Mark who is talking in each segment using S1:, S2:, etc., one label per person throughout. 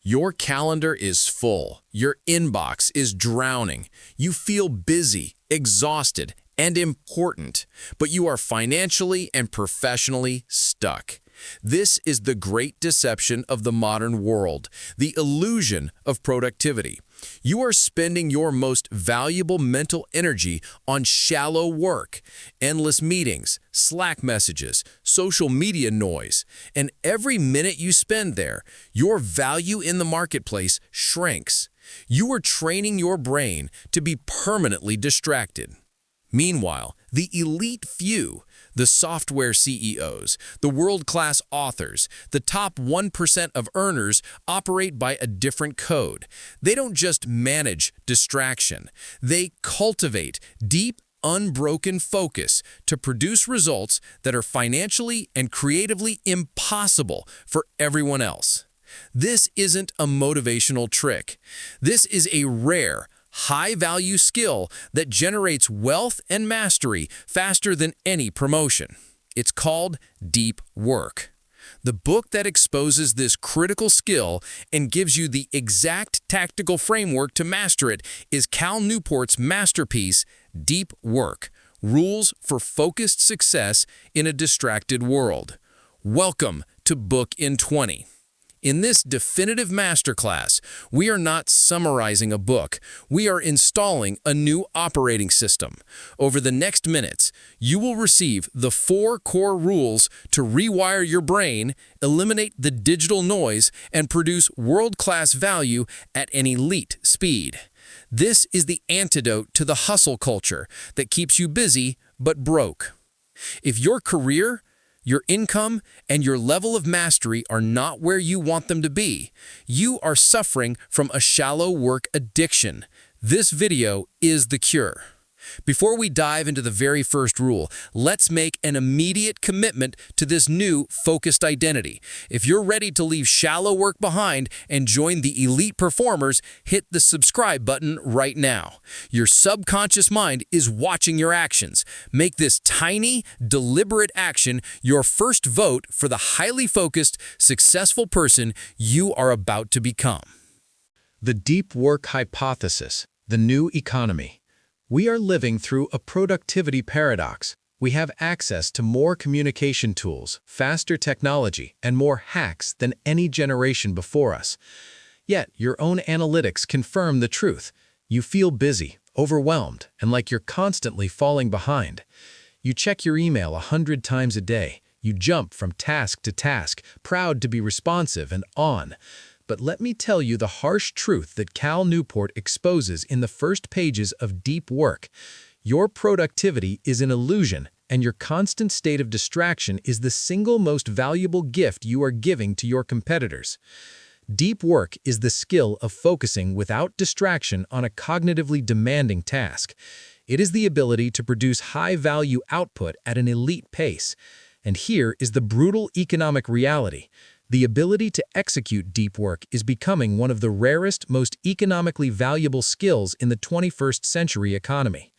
S1: Your calendar is full. Your inbox is drowning. You feel busy, exhausted, and important, but you are financially and professionally stuck. This is the great deception of the modern world, the illusion of productivity. You are spending your most valuable mental energy on shallow work, endless meetings, Slack messages, social media noise, and every minute you spend there, your value in the marketplace shrinks. You are training your brain to be permanently distracted. Meanwhile, the elite few, the software CEOs, the world-class authors, the top 1% of earners operate by a different code. They don't just manage distraction. They cultivate deep, unbroken focus to produce results that are financially and creatively impossible for everyone else. This isn't a motivational trick. This is a rare, high-value skill that generates wealth and mastery faster than any promotion. It's called deep work. The book that exposes this critical skill and gives you the exact tactical framework to master it is Cal Newport's masterpiece, Deep Work: Rules for Focused Success in a Distracted World. Welcome to Book in 20. In this definitive masterclass, we are not summarizing a book. We are installing a new operating system. Over the next minutes, you will receive the 4 core rules to rewire your brain, eliminate the digital noise, and produce world-class value at an elite speed. This is the antidote to the hustle culture that keeps you busy but broke. If your career, your income, and your level of mastery are not where you want them to be, you are suffering from a shallow work addiction. This video is the cure. Before we dive into the very first rule, let's make an immediate commitment to this new focused identity. If you're ready to leave shallow work behind and join the elite performers, hit the subscribe button right now. Your subconscious mind is watching your actions. Make this tiny, deliberate action your first vote for the highly focused, successful person you are about to become.
S2: The deep work hypothesis, the new economy. We are living through a productivity paradox. We have access to more communication tools, faster technology, and more hacks than any generation before us. Yet, your own analytics confirm the truth. You feel busy, overwhelmed, and like you're constantly falling behind. You check your email 100 times a day. You jump from task to task, proud to be responsive and on. But let me tell you the harsh truth that Cal Newport exposes in the first pages of Deep Work. Your productivity is an illusion, and your constant state of distraction is the single most valuable gift you are giving to your competitors. Deep work is the skill of focusing without distraction on a cognitively demanding task. It is the ability to produce high-value output at an elite pace. And here is the brutal economic reality. The ability to execute deep work is becoming one of the rarest, most economically valuable skills in the 21st century economy.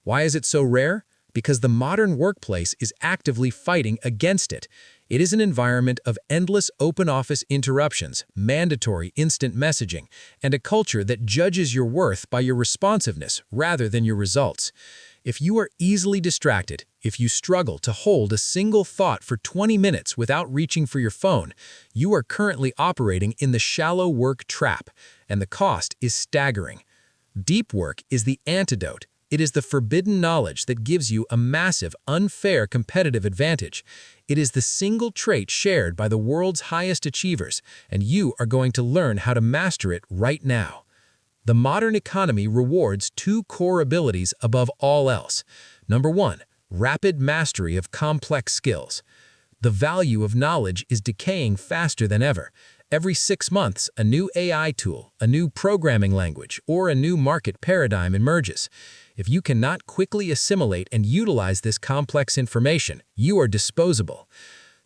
S2: Why is it so rare? Because the modern workplace is actively fighting against it. It is an environment of endless open office interruptions, mandatory instant messaging, and a culture that judges your worth by your responsiveness rather than your results. If you are easily distracted, if you struggle to hold a single thought for 20 minutes without reaching for your phone, you are currently operating in the shallow work trap, and the cost is staggering. Deep work is the antidote. It is the forbidden knowledge that gives you a massive, unfair competitive advantage. It is the single trait shared by the world's highest achievers, and you are going to learn how to master it right now. The modern economy rewards 2 core abilities above all else. Number 1, rapid mastery of complex skills. The value of knowledge is decaying faster than ever. Every 6 months, a new AI tool, a new programming language, or a new market paradigm emerges. If you cannot quickly assimilate and utilize this complex information, you are disposable.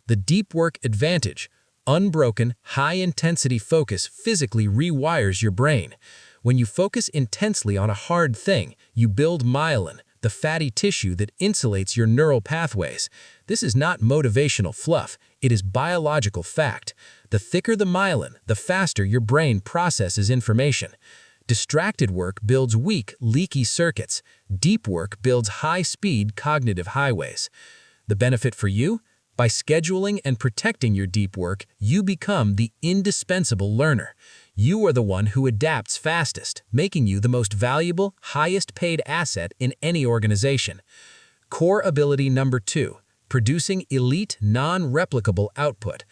S2: The deep work advantage, unbroken, high-intensity focus physically rewires your brain. When you focus intensely on a hard thing, you build myelin, the fatty tissue that insulates your neural pathways. This is not motivational fluff, it is biological fact. The thicker the myelin, the faster your brain processes information. Distracted work builds weak, leaky circuits. Deep work builds high-speed cognitive highways. The benefit for you? By scheduling and protecting your deep work, you become the indispensable learner. You are the one who adapts fastest, making you the most valuable, highest-paid asset in any organization. Core ability number 2, producing elite, non-replicable output.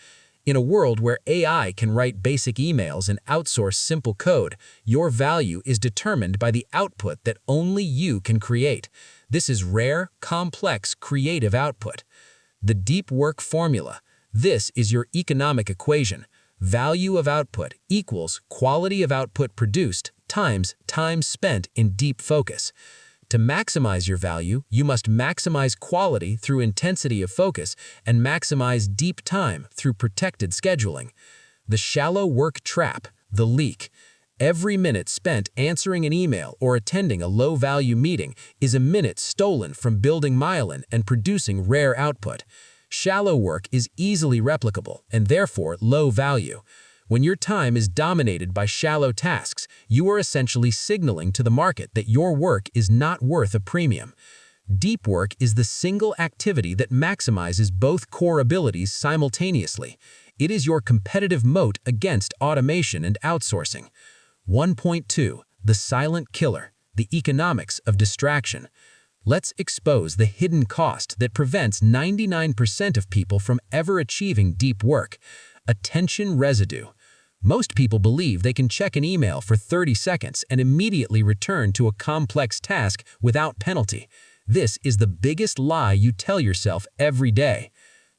S2: In a world where AI can write basic emails and outsource simple code, your value is determined by the output that only you can create. This is rare, complex, creative output. The deep work formula. This is your economic equation. Value of output equals quality of output produced times time spent in deep focus. To maximize your value, you must maximize quality through intensity of focus and maximize deep time through protected scheduling. The shallow work trap, the leak. Every minute spent answering an email or attending a low-value meeting is a minute stolen from building myelin and producing rare output. Shallow work is easily replicable and therefore low value. When your time is dominated by shallow tasks, you are essentially signaling to the market that your work is not worth a premium. Deep work is the single activity that maximizes both core abilities simultaneously. It is your competitive moat against automation and outsourcing. 1.2. The silent killer, the economics of distraction. Let's expose the hidden cost that prevents 99% of people from ever achieving deep work. Attention residue. Most people believe they can check an email for 30 seconds and immediately return to a complex task without penalty. This is the biggest lie you tell yourself every day.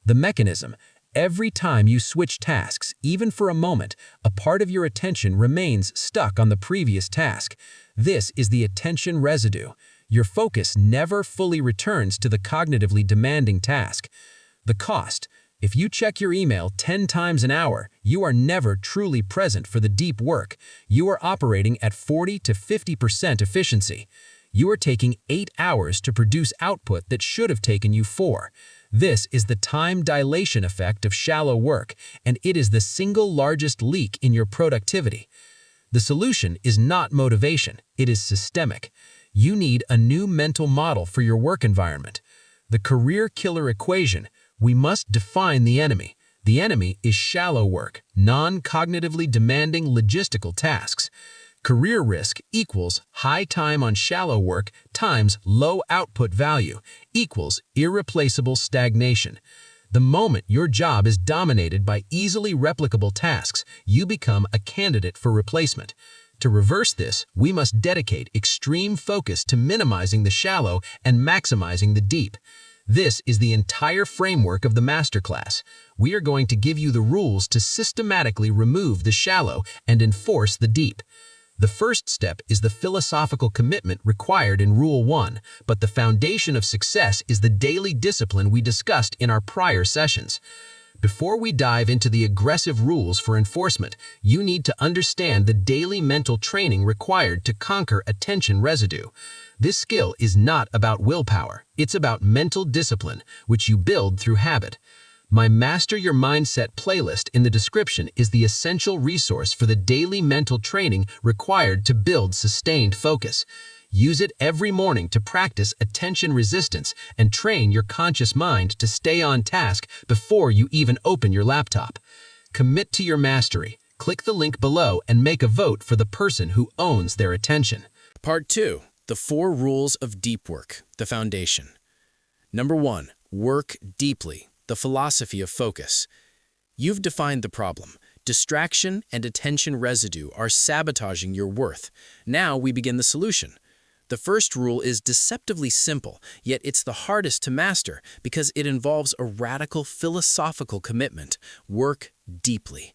S2: The mechanism. Every time you switch tasks, even for a moment, a part of your attention remains stuck on the previous task. This is the attention residue. Your focus never fully returns to the cognitively demanding task. The cost. If you check your email 10 times an hour, you are never truly present for the deep work. You are operating at 40 to 50% efficiency. You are taking 8 hours to produce output that should have taken you 4. This is the time dilation effect of shallow work, and it is the single largest leak in your productivity. The solution is not motivation, it is systemic. You need a new mental model for your work environment. The career killer equation. We must define the enemy. The enemy is shallow work, non-cognitively demanding logistical tasks. Career risk equals high time on shallow work times low output value equals irreplaceable stagnation. The moment your job is dominated by easily replicable tasks, you become a candidate for replacement. To reverse this, we must dedicate extreme focus to minimizing the shallow and maximizing the deep. This is the entire framework of the masterclass. We are going to give you the rules to systematically remove the shallow and enforce the deep. The first step is the philosophical commitment required in Rule 1, but the foundation of success is the daily discipline we discussed in our prior sessions. Before we dive into the aggressive rules for enforcement, you need to understand the daily mental training required to conquer attention residue. This skill is not about willpower, it's about mental discipline, which you build through habit. My Master Your Mindset playlist in the description is the essential resource for the daily mental training required to build sustained focus. Use it every morning to practice attention resistance and train your conscious mind to stay on task before you even open your laptop. Commit to your mastery. Click the link below and make a vote for the person who owns their attention.
S1: Part 2. The 4 Rules of Deep Work, the Foundation. Number 1. Work deeply. The philosophy of focus. You've defined the problem. Distraction and attention residue are sabotaging your worth. Now we begin the solution. The first rule is deceptively simple, yet it's the hardest to master because it involves a radical philosophical commitment. Work deeply.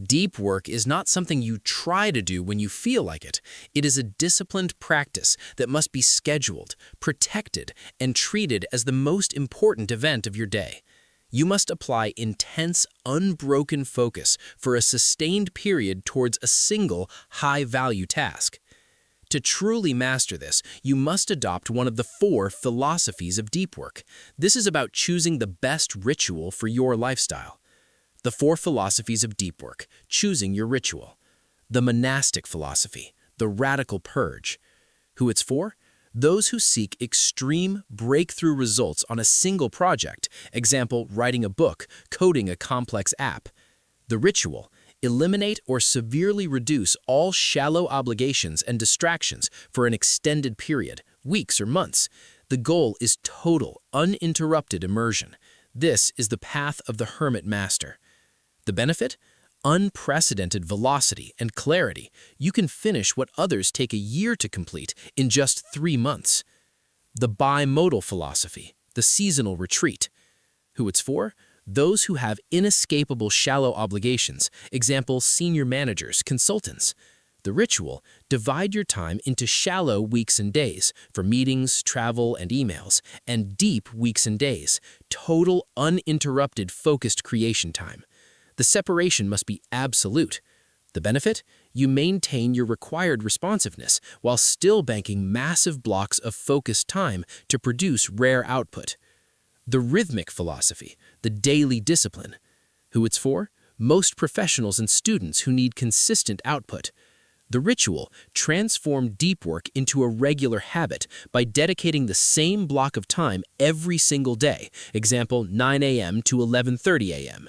S1: Deep work is not something you try to do when you feel like it. It is a disciplined practice that must be scheduled, protected, and treated as the most important event of your day. You must apply intense, unbroken focus for a sustained period towards a single, high-value task. To truly master this, you must adopt one of the 4 philosophies of deep work. This is about choosing the best ritual for your lifestyle.
S3: The 4 philosophies of deep work, choosing your ritual. The monastic philosophy, the radical purge. Who it's for? Those who seek extreme breakthrough results on a single project, example, writing a book, coding a complex app. The ritual, eliminate or severely reduce all shallow obligations and distractions for an extended period, weeks or months. The goal is total, uninterrupted immersion. This is the path of the hermit master. The benefit? Unprecedented velocity and clarity. You can finish what others take a year to complete in just 3 months. The bimodal philosophy, the seasonal retreat. Who it's for? Those who have inescapable shallow obligations, example, senior managers, consultants. The ritual, divide your time into shallow weeks and days for meetings, travel, and emails, and deep weeks and days, total uninterrupted focused creation time. The separation must be absolute. The benefit? You maintain your required responsiveness while still banking massive blocks of focused time to produce rare output. The rhythmic philosophy, the daily discipline. Who it's for? Most professionals and students who need consistent output. The ritual, transform deep work into a regular habit by dedicating the same block of time every single day, example 9 a.m. to 11:30 a.m.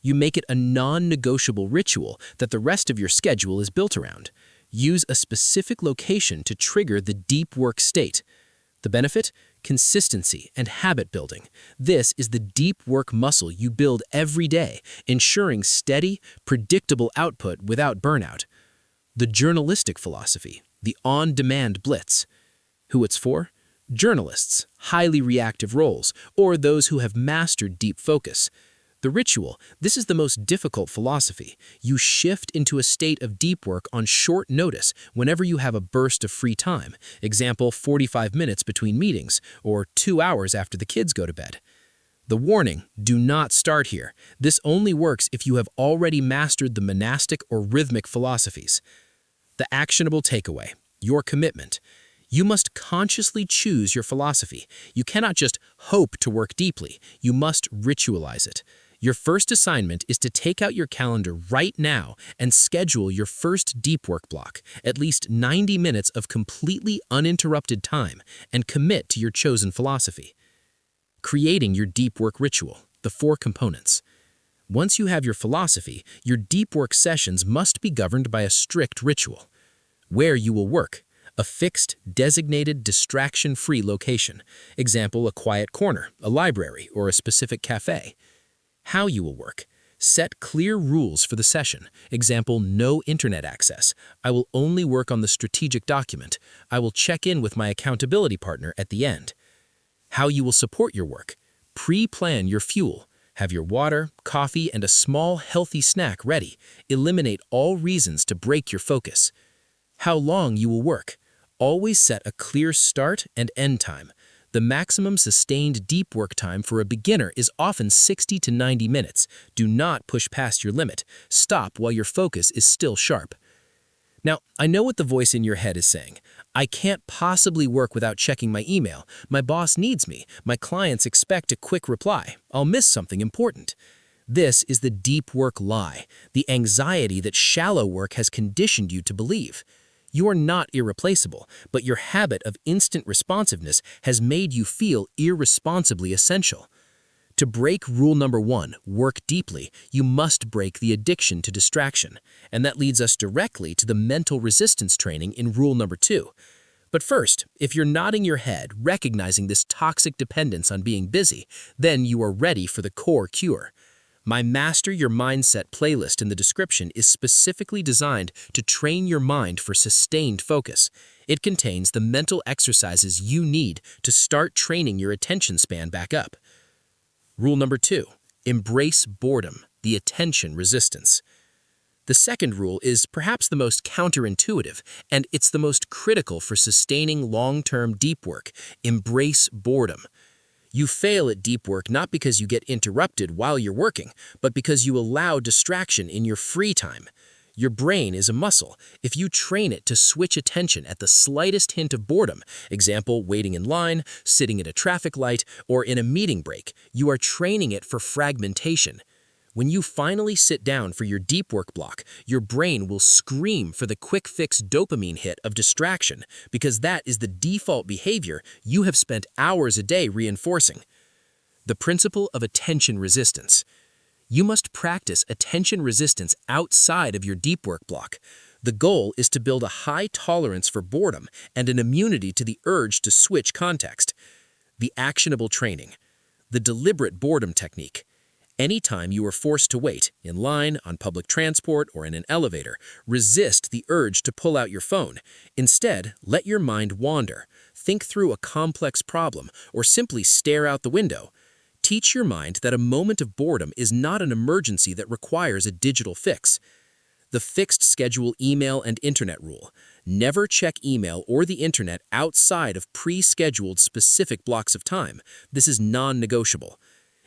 S3: You make it a non-negotiable ritual that the rest of your schedule is built around. Use a specific location to trigger the deep work state. The benefit? Consistency and habit building. This is the deep work muscle you build every day, ensuring steady, predictable output without burnout. The journalistic philosophy, the on-demand blitz. Who it's for? Journalists, highly reactive roles, or those who have mastered deep focus. The ritual, this is the most difficult philosophy. You shift into a state of deep work on short notice whenever you have a burst of free time, example 45 minutes between meetings, or 2 hours after the kids go to bed. The warning, do not start here. This only works if you have already mastered the monastic or rhythmic philosophies. The actionable takeaway, your commitment. You must consciously choose your philosophy. You cannot just hope to work deeply. You must ritualize it. Your first assignment is to take out your calendar right now and schedule your first deep work block, at least 90 minutes of completely uninterrupted time, and commit to your chosen philosophy. Creating your deep work ritual, the 4 components. Once you have your philosophy, your deep work sessions must be governed by a strict ritual. Where you will work, a fixed, designated, distraction-free location, example, a quiet corner, a library, or a specific cafe. How you will work. Set clear rules for the session. Example, no internet access. I will only work on the strategic document. I will check in with my accountability partner at the end. How you will support your work. Pre-plan your fuel. Have your water, coffee, and a small, healthy snack ready. Eliminate all reasons to break your focus. How long you will work. Always set a clear start and end time. The maximum sustained deep work time for a beginner is often 60 to 90 minutes. Do not push past your limit. Stop while your focus is still sharp. Now, I know what the voice in your head is saying. I can't possibly work without checking my email. My boss needs me. My clients expect a quick reply. I'll miss something important. This is the deep work lie, the anxiety that shallow work has conditioned you to believe. You are not irreplaceable, but your habit of instant responsiveness has made you feel irresponsibly essential. To break rule number 1, work deeply, you must break the addiction to distraction. And that leads us directly to the mental resistance training in rule number 2. But first, if you're nodding your head, recognizing this toxic dependence on being busy, then you are ready for the core cure. My Master Your Mindset playlist in the description is specifically designed to train your mind for sustained focus. It contains the mental exercises you need to start training your attention span back up. Rule number 2, embrace boredom, the attention resistance. The second rule is perhaps the most counterintuitive, and it's the most critical for sustaining long-term deep work. Embrace boredom. You fail at deep work not because you get interrupted while you're working, but because you allow distraction in your free time. Your brain is a muscle. If you train it to switch attention at the slightest hint of boredom, example, waiting in line, sitting at a traffic light, or in a meeting break, you are training it for fragmentation. When you finally sit down for your deep work block, your brain will scream for the quick fix dopamine hit of distraction because that is the default behavior you have spent hours a day reinforcing. The principle of attention resistance. You must practice attention resistance outside of your deep work block. The goal is to build a high tolerance for boredom and an immunity to the urge to switch context. The actionable training. The deliberate boredom technique. Anytime you are forced to wait, in line, on public transport, or in an elevator, resist the urge to pull out your phone. Instead, let your mind wander. Think through a complex problem, or simply stare out the window. Teach your mind that a moment of boredom is not an emergency that requires a digital fix. The fixed schedule email and internet rule. Never check email or the internet outside of pre-scheduled specific blocks of time. This is non-negotiable.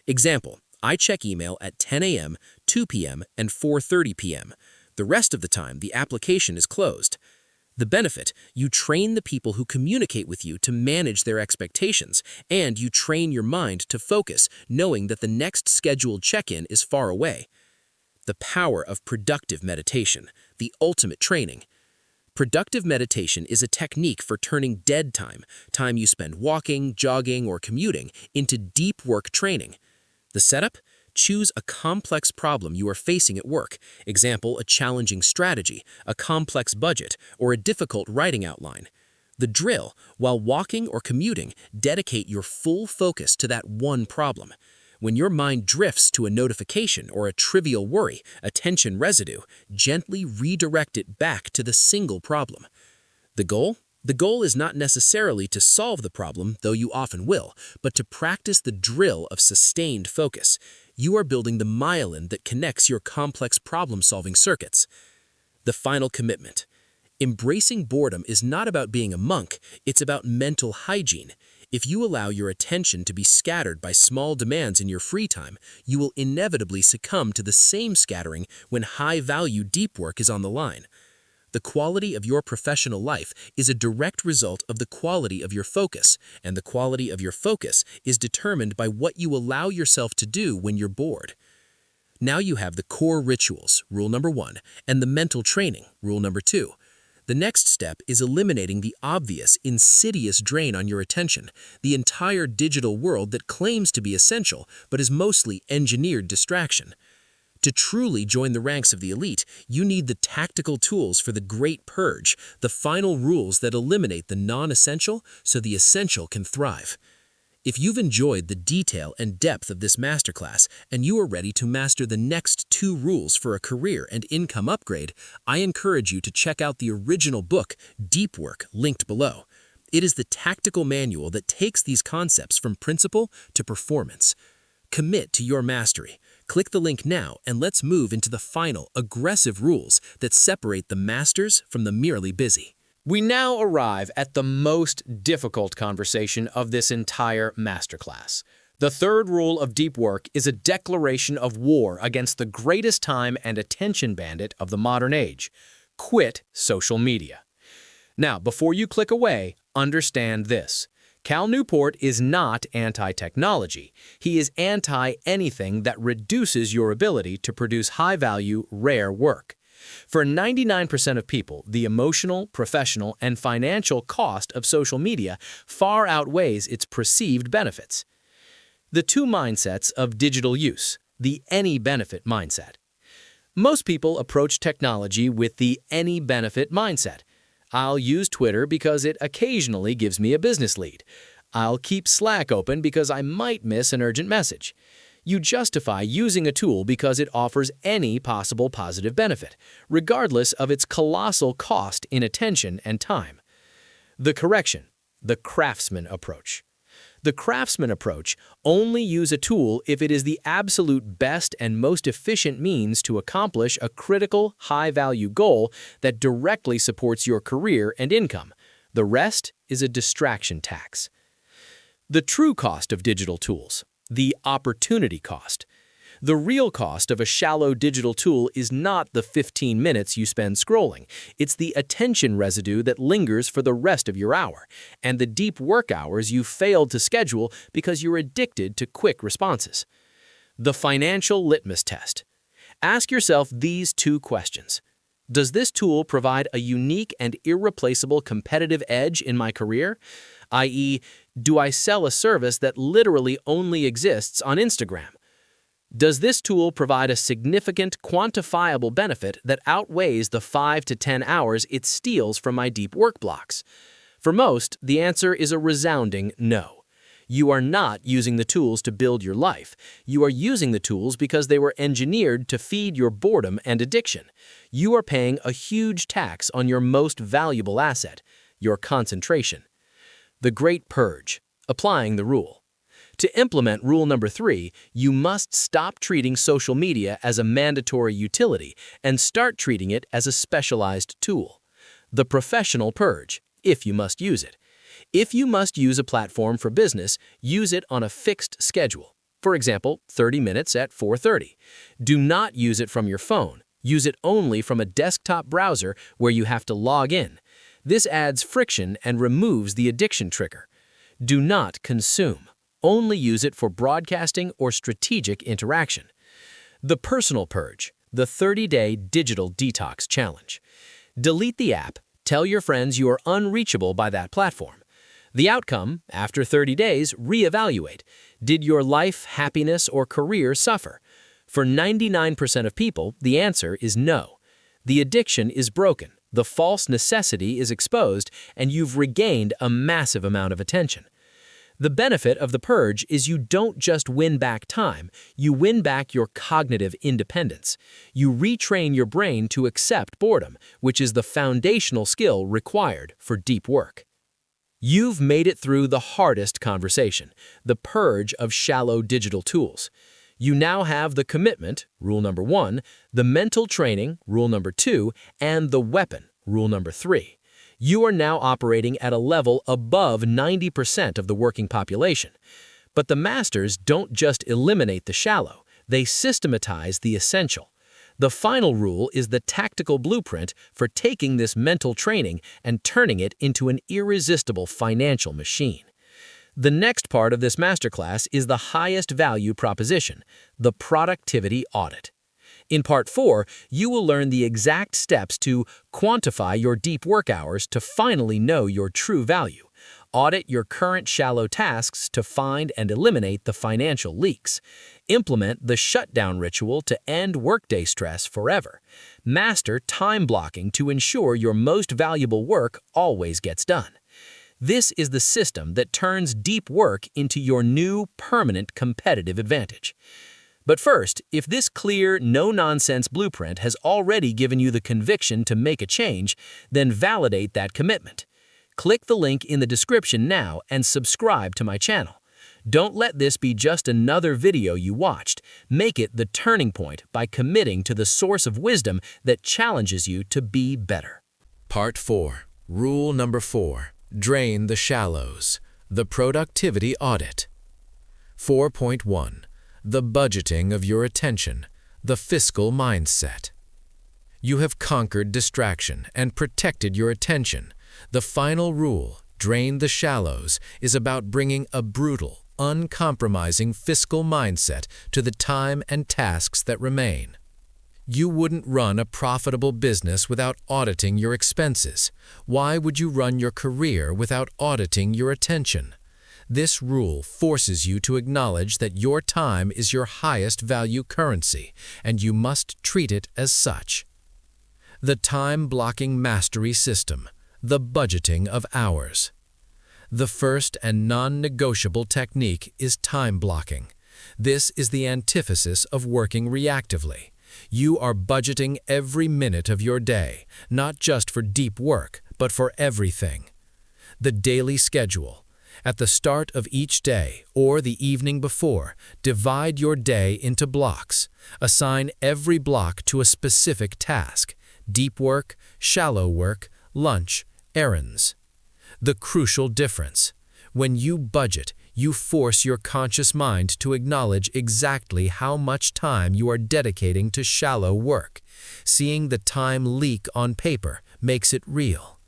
S3: Example, I check email at 10 a.m., 2 p.m., and 4:30 p.m. The rest of the time, the application is closed. The benefit, you train the people who communicate with you to manage their expectations, and you train your mind to focus, knowing that the next scheduled check-in is far away. The power of productive meditation, the ultimate training. Productive meditation is a technique for turning dead time you spend walking, jogging, or commuting, into deep work training. The setup? Choose a complex problem you are facing at work. Example, a challenging strategy, a complex budget, or a difficult writing outline. The drill, while walking or commuting, dedicate your full focus to that one problem. When your mind drifts to a notification or a trivial worry, attention residue, gently redirect it back to the single problem. The goal? The goal is not necessarily to solve the problem, though you often will, but to practice the drill of sustained focus. You are building the myelin that connects your complex problem-solving circuits. The final commitment. Embracing boredom is not about being a monk, it's about mental hygiene. If you allow your attention to be scattered by small demands in your free time, you will inevitably succumb to the same scattering when high-value deep work is on the line. The quality of your professional life is a direct result of the quality of your focus, and the quality of your focus is determined by what you allow yourself to do when you're bored. Now you have the core rituals, rule number 1, and the mental training, rule number 2. The next step is eliminating the obvious, insidious drain on your attention, the entire digital world that claims to be essential but is mostly engineered distraction. To truly join the ranks of the elite, you need the tactical tools for the great purge, the final rules that eliminate the non-essential so the essential can thrive. If you've enjoyed the detail and depth of this masterclass and you are ready to master the next 2 rules for a career and income upgrade, I encourage you to check out the original book, Deep Work, linked below. It is the tactical manual that takes these concepts from principle to performance. Commit to your mastery. Click the link now and let's move into the final, aggressive rules that separate the masters from the merely busy.
S4: We now arrive at the most difficult conversation of this entire masterclass. The third rule of deep work is a declaration of war against the greatest time and attention bandit of the modern age. Quit social media. Now, before you click away, understand this. Cal Newport is not anti-technology. He is anti-anything that reduces your ability to produce high-value, rare work. For 99% of people, the emotional, professional, and financial cost of social media far outweighs its perceived benefits. The 2 mindsets of digital use, the any-benefit mindset. Most people approach technology with the any-benefit mindset. I'll use Twitter because it occasionally gives me a business lead. I'll keep Slack open because I might miss an urgent message. You justify using a tool because it offers any possible positive benefit, regardless of its colossal cost in attention and time. The correction, the Craftsman approach. The Craftsman approach: only use a tool if it is the absolute best and most efficient means to accomplish a critical, high-value goal that directly supports your career and income. The rest is a distraction tax. The true cost of digital tools, the opportunity cost. The real cost of a shallow digital tool is not the 15 minutes you spend scrolling. It's the attention residue that lingers for the rest of your hour, and the deep work hours you failed to schedule because you're addicted to quick responses. The financial litmus test. Ask yourself these two questions. Does this tool provide a unique and irreplaceable competitive edge in my career? i.e., do I sell a service that literally only exists on Instagram? Does this tool provide a significant, quantifiable benefit that outweighs the 5 to 10 hours it steals from my deep work blocks? For most, the answer is a resounding no. You are not using the tools to build your life. You are using the tools because they were engineered to feed your boredom and addiction. You are paying a huge tax on your most valuable asset, your concentration. The Great Purge. Applying the rule. To implement rule number 3, you must stop treating social media as a mandatory utility and start treating it as a specialized tool. The professional purge, if you must use it. If you must use a platform for business, use it on a fixed schedule. For example, 30 minutes at 4:30. Do not use it from your phone. Use it only from a desktop browser where you have to log in. This adds friction and removes the addiction trigger. Do not consume. Only use it for broadcasting or strategic interaction. The personal purge, the 30-day digital detox challenge. Delete the app. Tell your friends you are unreachable by that platform. The outcome, after 30 days, reevaluate. Did your life, happiness, or career suffer? For 99% of people, the answer is no. The addiction is broken, the false necessity is exposed, and you've regained a massive amount of attention. The benefit of the purge is you don't just win back time, you win back your cognitive independence. You retrain your brain to accept boredom, which is the foundational skill required for deep work. You've made it through the hardest conversation, the purge of shallow digital tools. You now have the commitment, rule number 1, the mental training, rule number 2, and the weapon, rule number 3. You are now operating at a level above 90% of the working population. But the masters don't just eliminate the shallow, they systematize the essential. The final rule is the tactical blueprint for taking this mental training and turning it into an irresistible financial machine. The next part of this masterclass is the highest value proposition, the productivity audit. In Part 4, you will learn the exact steps to quantify your deep work hours to finally know your true value. Audit your current shallow tasks to find and eliminate the financial leaks. Implement the shutdown ritual to end workday stress forever. Master time blocking to ensure your most valuable work always gets done. This is the system that turns deep work into your new permanent competitive advantage. But first, if this clear, no-nonsense blueprint has already given you the conviction to make a change, then validate that commitment. Click the link in the description now and subscribe to my channel. Don't let this be just another video you watched. Make it the turning point by committing to the source of wisdom that challenges you to be better.
S1: Part 4. Rule number 4. Drain the shallows. The productivity audit. 4.1. The budgeting of your attention. The fiscal mindset. You have conquered distraction and protected your attention. The final rule, drain the shallows, is about bringing a brutal, uncompromising fiscal mindset to the time and tasks that remain. You wouldn't run a profitable business without auditing your expenses. Why would you run your career without auditing your attention? This rule forces you to acknowledge that your time is your highest value currency, and you must treat it as such. The time-blocking mastery system, the budgeting of hours. The first and non-negotiable technique is time blocking. This is the antithesis of working reactively. You are budgeting every minute of your day, not just for deep work, but for everything. The daily schedule. At the start of each day or the evening before, divide your day into blocks. Assign every block to a specific task: deep work, shallow work, lunch, errands. The crucial difference. When you budget, you force your conscious mind to acknowledge exactly how much time you are dedicating to shallow work. Seeing the time leak on paper makes it real.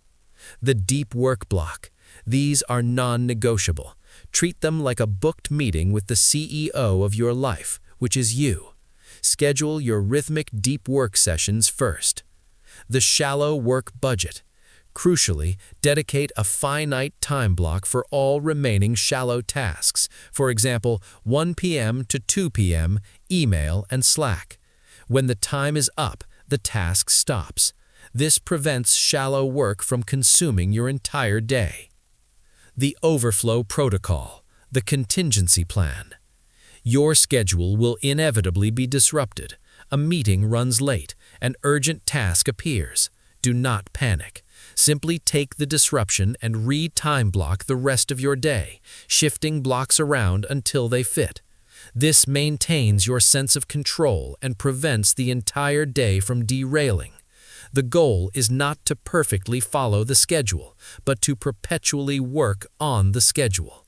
S1: The deep work block. These are non-negotiable. Treat them like a booked meeting with the CEO of your life,
S3: which is you. Schedule your rhythmic deep work sessions first. The shallow work budget. Crucially, dedicate a finite time block for all remaining shallow tasks, for example, 1 p.m. to 2 p.m., email and Slack. When the time is up, the task stops. This prevents shallow work from consuming your entire day. The overflow protocol, the contingency plan. Your schedule will inevitably be disrupted. A meeting runs late, an urgent task appears. Do not panic. Simply take the disruption and re-time block the rest of your day, shifting blocks around until they fit. This maintains your sense of control and prevents the entire day from derailing. The goal is not to perfectly follow the schedule, but to perpetually work on the schedule.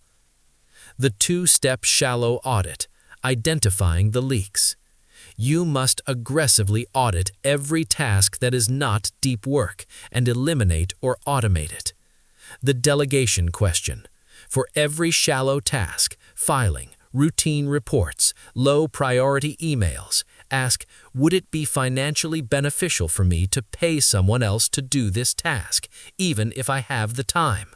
S3: The two-step shallow audit, identifying the leaks. You must aggressively audit every task that is not deep work and eliminate or automate it. The delegation question. For every shallow task, filing, routine reports, low-priority emails, ask, would it be financially beneficial for me to pay someone else to do this task, even if I have the time?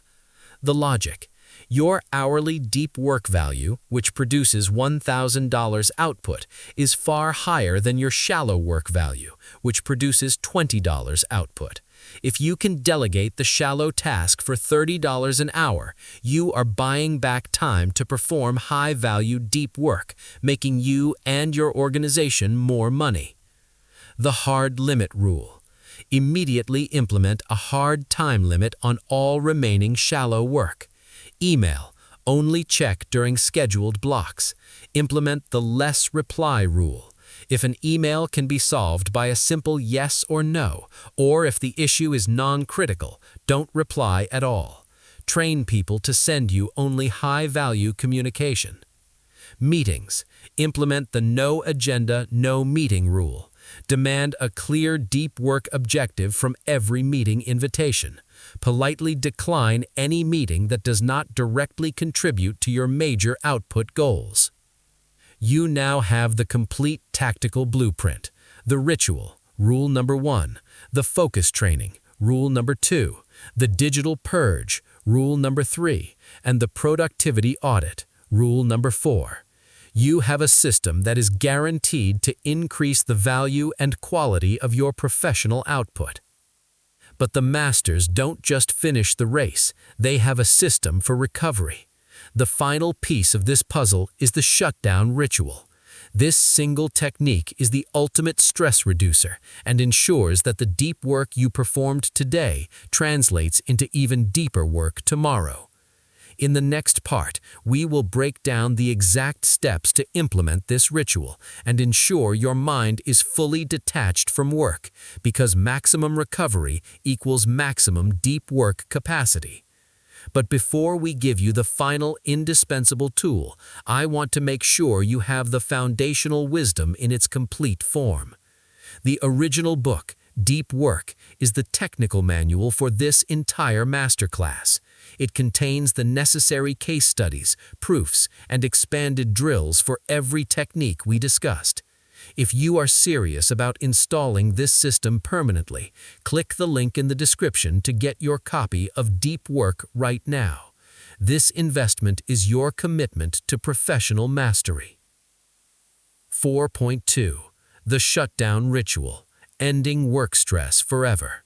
S3: The logic. Your hourly deep work value, which produces $1,000 output, is far higher than your shallow work value, which produces $20 output. If you can delegate the shallow task for $30 an hour, you are buying back time to perform high-value deep work, making you and your organization more money. The hard limit rule. Immediately implement a hard time limit on all remaining shallow work. Email. Only check during scheduled blocks. Implement the less reply rule. If an email can be solved by a simple yes or no, or if the issue is non-critical, don't reply at all. Train people to send you only high-value communication. Meetings. Implement the no agenda, no meeting rule. Demand a clear deep work objective from every meeting invitation. Politely decline any meeting that does not directly contribute to your major output goals. You now have the complete tactical blueprint. The ritual, rule number 1. The focus training, rule number 2. The digital purge, rule number 3. And the productivity audit, rule number 4. You have a system that is guaranteed to increase the value and quality of your professional output. But the masters don't just finish the race, they have a system for recovery. The final piece of this puzzle is the shutdown ritual. This single technique is the ultimate stress reducer and ensures that the deep work you performed today translates into even deeper work tomorrow. In the next part, we will break down the exact steps to implement this ritual and ensure your mind is fully detached from work, because maximum recovery equals maximum deep work capacity. But before we give you the final indispensable tool, I want to make sure you have the foundational wisdom in its complete form. The original book, Deep Work, is the technical manual for this entire masterclass. It contains the necessary case studies, proofs, and expanded drills for every technique we discussed. If you are serious about installing this system permanently, click the link in the description to get your copy of Deep Work right now. This investment is your commitment to professional mastery. 4.2. The Shutdown Ritual, Ending Work Stress Forever.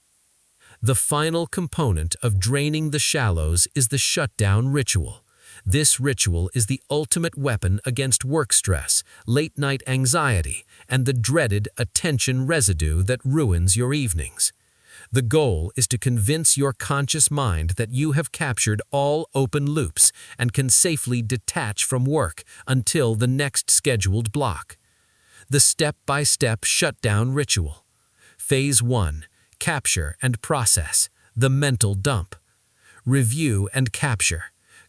S3: The final component of draining the shallows is the shutdown ritual. This ritual is the ultimate weapon against work stress, late-night anxiety, and the dreaded attention residue that ruins your evenings. The goal is to convince your conscious mind that you have captured all open loops and can safely detach from work until the next scheduled block. The step-by-step shutdown ritual. Phase 1. Capture and process, the mental dump. Review and capture.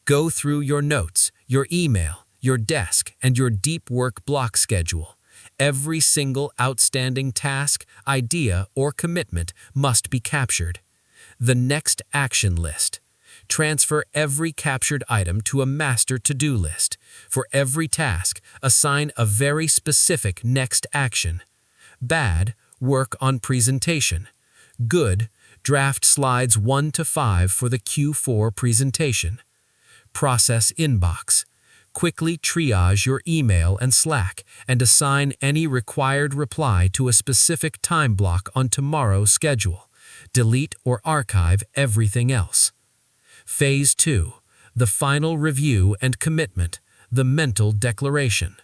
S3: Go through your notes, your email, your desk, and your deep work block schedule. Every single outstanding task, idea, or commitment must be captured. The next action list. Transfer every captured item to a master to-do list. For every task, assign a very specific next action. Bad, work on presentation. Good, draft slides 1 to 5 for the Q4 presentation. Process inbox. Quickly triage your email and Slack and assign any required reply to a specific time block on tomorrow's schedule. Delete or archive everything else. Phase 2. The final review and commitment, the mental declaration.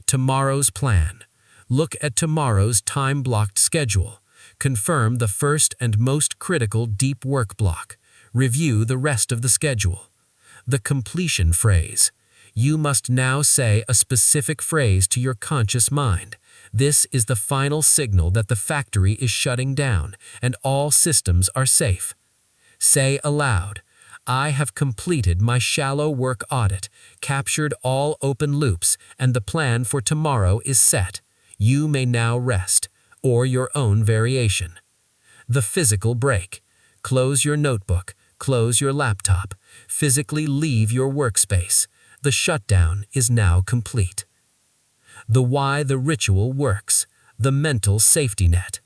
S3: Tomorrow's plan. Look at tomorrow's time-blocked schedule. Confirm the first and most critical deep work block. Review the rest of the schedule. The completion phrase. You must now say a specific phrase to your conscious mind. This is the final signal that the factory is shutting down and all systems are safe. Say aloud, I have completed my shallow work audit, captured all open loops, and the plan for tomorrow is set. You may now rest, or your own variation. The physical break. Close your notebook, close your laptop, physically leave your workspace. The shutdown is now complete. The why the ritual works, the mental safety net.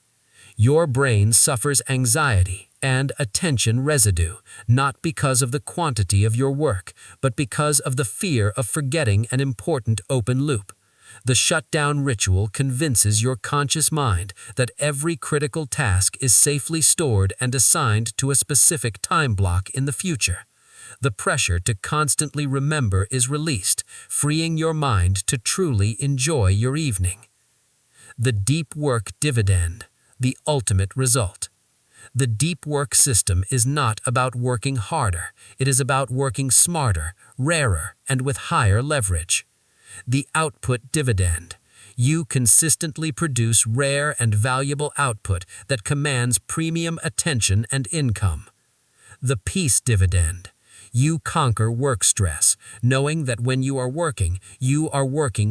S3: Your brain suffers anxiety and attention residue, not because of the quantity of your work, but because of the fear of forgetting an important open loop. The shutdown ritual convinces your conscious mind that every critical task is safely stored and assigned to a specific time block in the future. The pressure to constantly remember is released, freeing your mind to truly enjoy your evening. The deep work dividend, the ultimate result. The deep work system is not about working harder, it is about working smarter, rarer, and with higher leverage. The output dividend. You consistently produce rare and valuable output that commands premium attention and income. The peace dividend. You conquer work stress, knowing that when you are working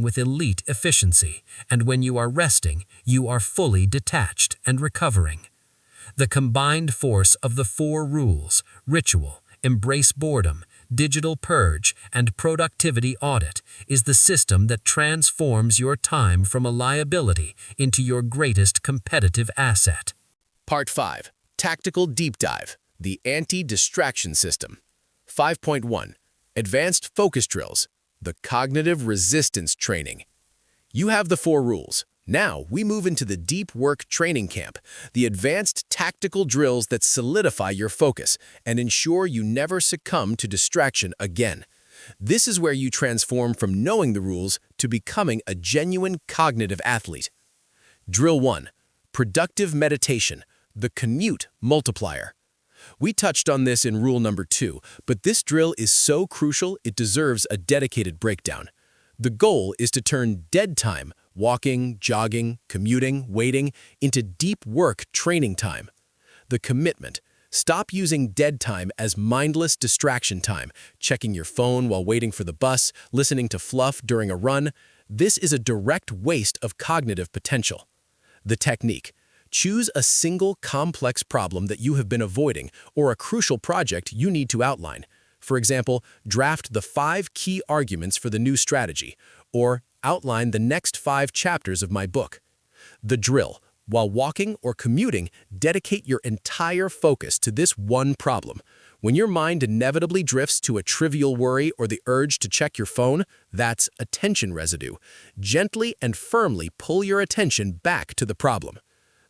S3: with elite efficiency, and when you are resting, you are fully detached and recovering. The combined force of the 4 rules, ritual, embrace boredom, digital purge, and productivity audit, is the system that transforms your time from a liability into your greatest competitive asset.
S1: Part 5. Tactical Deep Dive, the Anti-Distraction System. 5.1. Advanced Focus Drills, the Cognitive Resistance Training. You have the 4 rules. Now we move into the deep work training camp, the advanced tactical drills that solidify your focus and ensure you never succumb to distraction again. This is where you transform from knowing the rules to becoming a genuine cognitive athlete. Drill 1. Productive Meditation, the Commute Multiplier. We touched on this in rule number 2, but this drill is so crucial it deserves a dedicated breakdown. The goal is to turn dead time, walking, jogging, commuting, waiting, into deep work training time. The commitment. Stop using dead time as mindless distraction time, checking your phone while waiting for the bus, listening to fluff during a run. This is a direct waste of cognitive potential. The technique. Choose a single complex problem that you have been avoiding or a crucial project you need to outline. For example, draft the 5 key arguments for the new strategy, or outline the next 5 chapters of my book. The drill. While walking or commuting, dedicate your entire focus to this one problem. When your mind inevitably drifts to a trivial worry or the urge to check your phone, that's attention residue. Gently and firmly pull your attention back to the problem.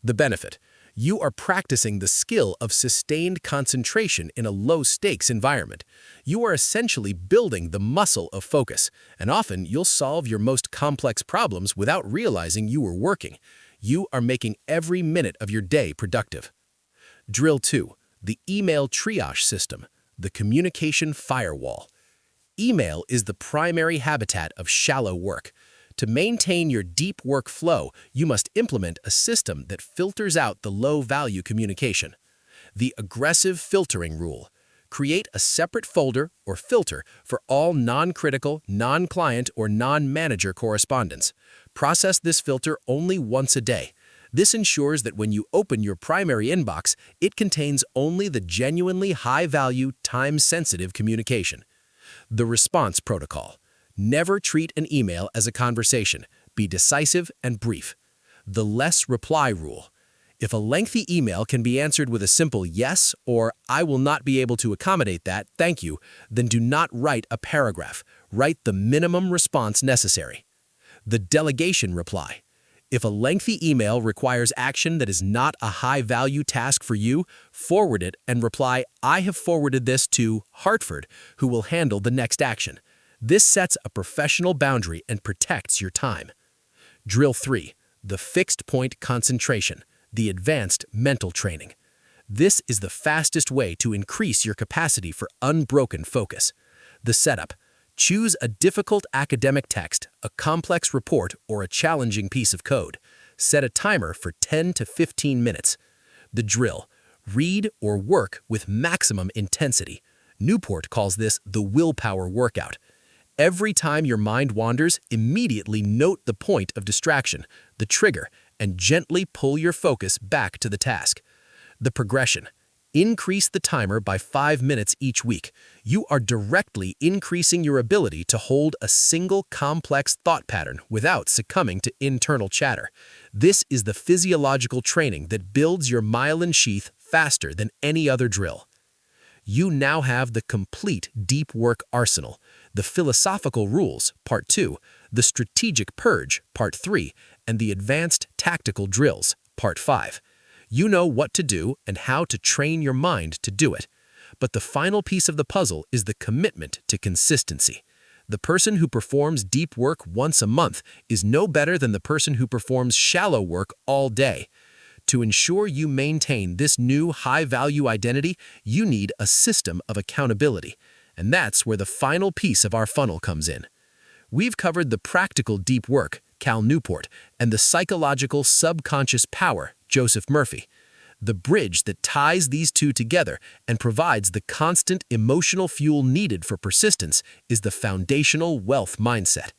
S1: The benefit. You are practicing the skill of sustained concentration in a low-stakes environment. You are essentially building the muscle of focus, and often you'll solve your most complex problems without realizing you were working. You are making every minute of your day productive. Drill 2. The Email Triage System, the Communication Firewall. Email is the primary habitat of shallow work. To maintain your deep work flow, you must implement a system that filters out the low-value communication. The aggressive filtering rule. Create a separate folder or filter for all non-critical, non-client, or non-manager correspondence. Process this filter only once a day.
S3: This ensures that when you open your primary inbox, it contains only the genuinely high-value, time-sensitive communication. The response protocol. Never treat an email as a conversation. Be decisive and brief. The less reply rule. If a lengthy email can be answered with a simple yes or "I will not be able to accommodate that, thank you," then do not write a paragraph. Write the minimum response necessary. The delegation reply. If a lengthy email requires action that is not a high-value task for you, forward it and reply, "I have forwarded this to Hartford, who will handle the next action." This sets a professional boundary and protects your time. Drill 3. The fixed point concentration, the advanced mental training. This is the fastest way to increase your capacity for unbroken focus. The setup. Choose a difficult academic text, a complex report, or a challenging piece of code. Set a timer for 10 to 15 minutes. The drill. Read or work with maximum intensity. Newport calls this the willpower workout. Every time your mind wanders, immediately note the point of distraction, the trigger, and gently pull your focus back to the task. The progression. Increase the timer by 5 minutes each week. You are directly increasing your ability to hold a single complex thought pattern without succumbing to internal chatter. This is the physiological training that builds your myelin sheath faster than any other drill. You now have the complete deep work arsenal, the philosophical rules, Part 2, the strategic purge, Part 3, and the advanced tactical drills, Part 5. You know what to do and how to train your mind to do it. But the final piece of the puzzle is the commitment to consistency. The person who performs deep work once a month is no better than the person who performs shallow work all day. To ensure you maintain this new high-value identity, you need a system of accountability. And that's where the final piece of our funnel comes in. We've covered the practical deep work, Cal Newport, and the psychological subconscious power, Joseph Murphy. The bridge that ties these two together and provides the constant emotional fuel needed for persistence is the foundational wealth mindset.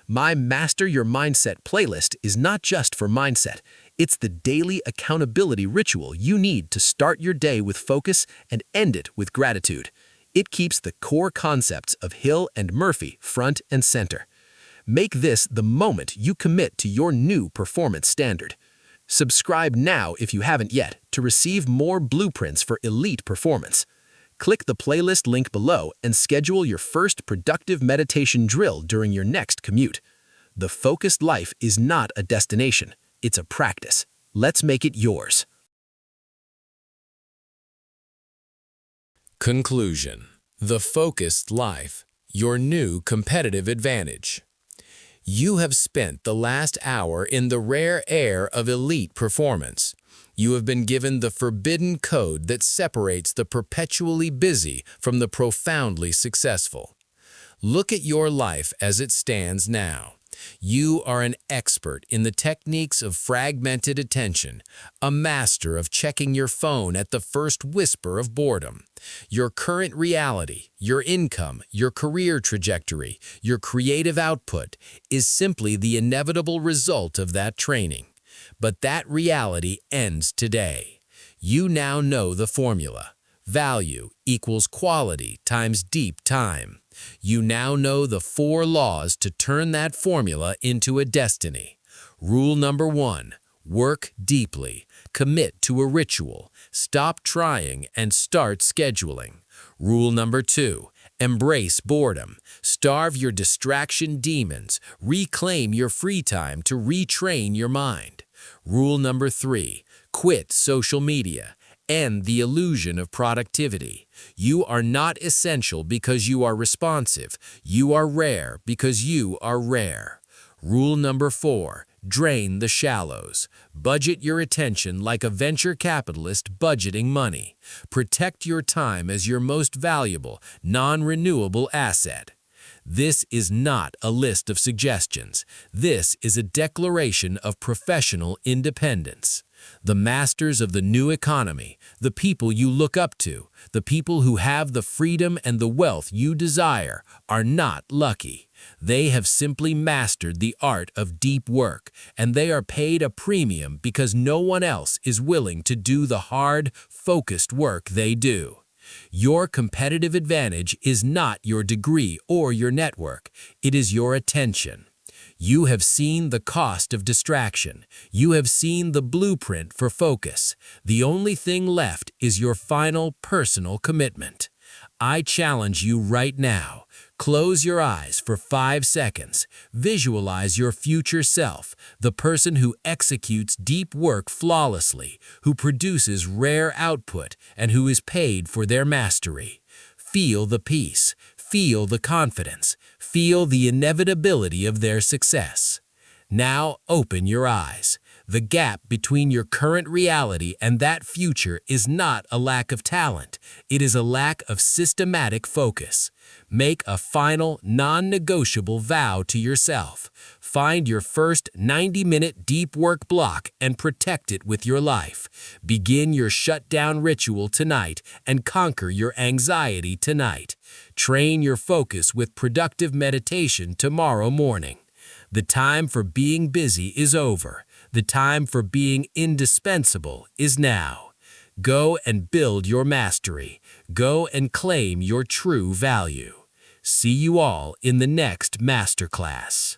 S3: My Master Your Mindset playlist is not just for mindset. It's the daily accountability ritual you need to start your day with focus and end it with gratitude. It keeps the core concepts of Hill and Murphy front and center. Make this the moment you commit to your new performance standard. Subscribe now if you haven't yet to receive more blueprints for elite performance. Click the playlist link below and schedule your first productive meditation drill during your next commute. The focused life is not a destination, it's a practice. Let's make it yours.
S1: Conclusion. The focused life, your new competitive advantage. You have spent the last hour in the rare air of elite performance. You have been given the forbidden code that separates the perpetually busy from the profoundly successful. Look at your life as it stands now. You are an expert in the techniques of fragmented attention, a master of checking your phone at the first whisper of boredom. Your current reality, your income, your career trajectory, your creative output is simply the inevitable result of that training. But that reality ends today. You now know the formula. Value equals quality times deep time. You now know the 4 laws to turn that formula into a destiny. Rule number 1, work deeply. Commit to a ritual. Stop trying and start scheduling. Rule number 2, embrace boredom. Starve your distraction demons. Reclaim your free time to retrain your mind. Rule number 3, quit social media. End the illusion of productivity. You are not essential because you are responsive. You are rare because you are rare. Rule number 4, drain the shallows. Budget your attention like a venture capitalist budgeting money. Protect your time as your most valuable, non-renewable asset. This is not a list of suggestions. This is a declaration of professional independence.
S3: The masters of the new economy, the people you look up to, the people who have the freedom and the wealth you desire, are not lucky. They have simply mastered the art of deep work, and they are paid a premium because no one else is willing to do the hard, focused work they do. Your competitive advantage is not your degree or your network. It is your attention. You have seen the cost of distraction. You have seen the blueprint for focus. The only thing left is your final personal commitment. I challenge you right now. Close your eyes for 5 seconds. Visualize your future self, the person who executes deep work flawlessly, who produces rare output, and who is paid for their mastery. Feel the peace. Feel the confidence. Feel the inevitability of their success. Now open your eyes. The gap between your current reality and that future is not a lack of talent. It is a lack of systematic focus. Make a final, non-negotiable vow to yourself. Find your first 90-minute deep work block and protect it with your life. Begin your shutdown ritual tonight and conquer your anxiety tonight. Train your focus with productive meditation tomorrow morning. The time for being busy is over. The time for being indispensable is now. Go and build your mastery. Go and claim your true value. See you all in the next masterclass.